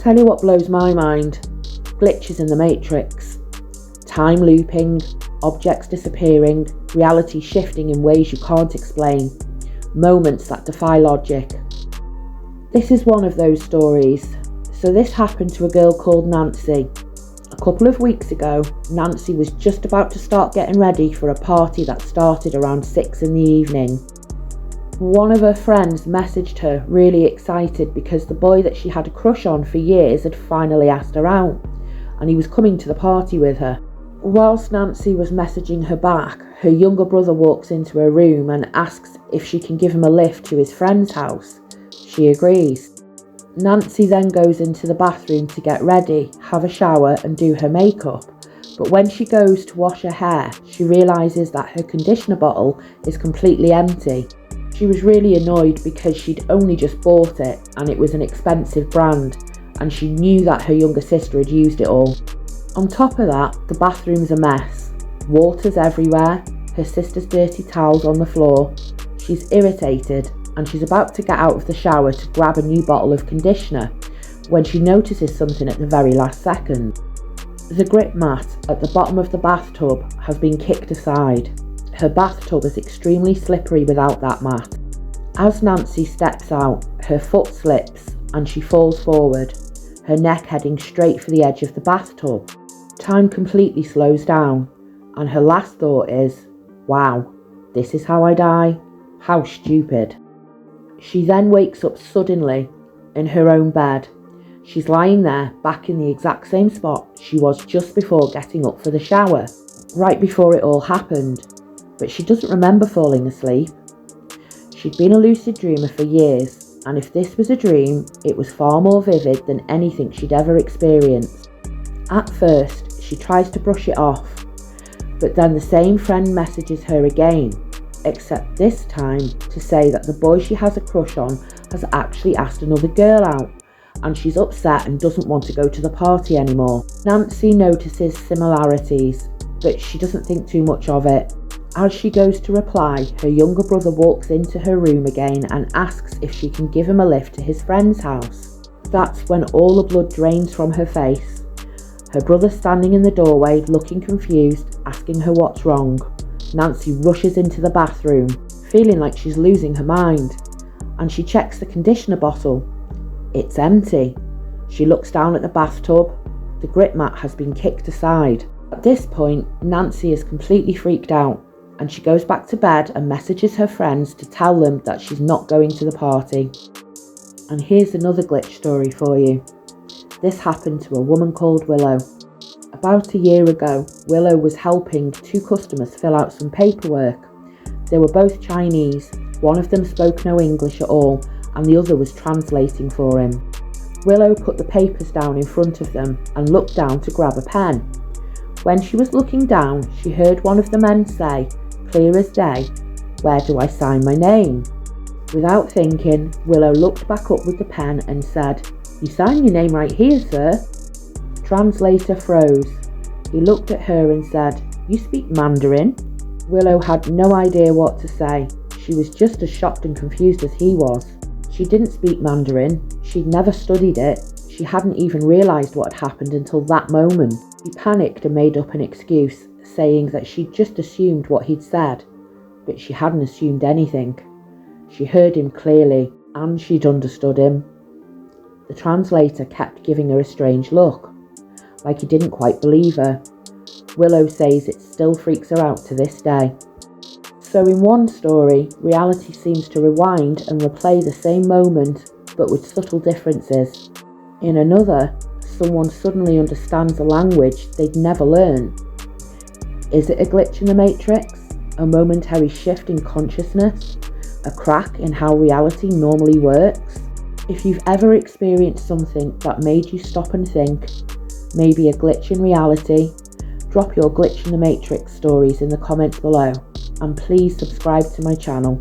Tell you what blows my mind. Glitches in the Matrix. Time looping, objects disappearing, reality shifting in ways you can't explain. Moments that defy logic. This is one of those stories. So this happened to a girl called Nancy. A couple of weeks ago, Nancy was just about to start getting ready for a party that started around 6 in the evening. One of her friends messaged her really excited because the boy that she had a crush on for years had finally asked her out, and he was coming to the party with her. Whilst Nancy was messaging her back, her younger brother walks into her room and asks if she can give him a lift to his friend's house. She agrees. Nancy then goes into the bathroom to get ready, have a shower and do her makeup. But when she goes to wash her hair, she realises that her conditioner bottle is completely empty. She was really annoyed because she'd only just bought it and it was an expensive brand, and she knew that her younger sister had used it all. On top of that, the bathroom's a mess. Water's everywhere, her sister's dirty towels on the floor. She's irritated and she's about to get out of the shower to grab a new bottle of conditioner when she notices something at the very last second. The grip mat at the bottom of the bathtub has been kicked aside. Her bathtub is extremely slippery without that mat. As Nancy steps out, her foot slips and she falls forward, her neck heading straight for the edge of the bathtub. Time completely slows down, and her last thought is, wow, this is how I die? How stupid. She then wakes up suddenly in her own bed. She's lying there, back in the exact same spot she was just before getting up for the shower, right before it all happened. But she doesn't remember falling asleep. She'd been a lucid dreamer for years, and if this was a dream, it was far more vivid than anything she'd ever experienced. At first, she tries to brush it off, but then the same friend messages her again, except this time to say that the boy she has a crush on has actually asked another girl out, and she's upset and doesn't want to go to the party anymore. Nancy notices similarities, but she doesn't think too much of it. As she goes to reply, her younger brother walks into her room again and asks if she can give him a lift to his friend's house. That's when all the blood drains from her face. Her brother standing in the doorway, looking confused, asking her what's wrong. Nancy rushes into the bathroom, feeling like she's losing her mind, and she checks the conditioner bottle. It's empty. She looks down at the bathtub. The grip mat has been kicked aside. At this point, Nancy is completely freaked out, and she goes back to bed and messages her friends to tell them that she's not going to the party. And here's another glitch story for you. This happened to a woman called Willow. About a year ago, Willow was helping 2 customers fill out some paperwork. They were both Chinese. One of them spoke no English at all, and the other was translating for him. Willow put the papers down in front of them and looked down to grab a pen. When she was looking down, she heard one of the men say, clear as day, "Where do I sign my name?" Without thinking, Willow looked back up with the pen and said, "You sign your name right here, sir." The translator froze. He looked at her and said, "You speak Mandarin?" Willow had no idea what to say. She was just as shocked and confused as he was. She didn't speak Mandarin. She'd never studied it. She hadn't even realised what had happened until that moment. She panicked and made up an excuse, saying that she'd just assumed what he'd said, but she hadn't assumed anything. She heard him clearly, and she'd understood him. The translator kept giving her a strange look, like he didn't quite believe her. Willow says it still freaks her out to this day. So in one story, reality seems to rewind and replay the same moment, but with subtle differences. In another, someone suddenly understands a language they'd never learned. Is it a glitch in the Matrix? A momentary shift in consciousness? A crack in how reality normally works? If you've ever experienced something that made you stop and think, maybe a glitch in reality, drop your glitch in the Matrix stories in the comments below, and please subscribe to my channel.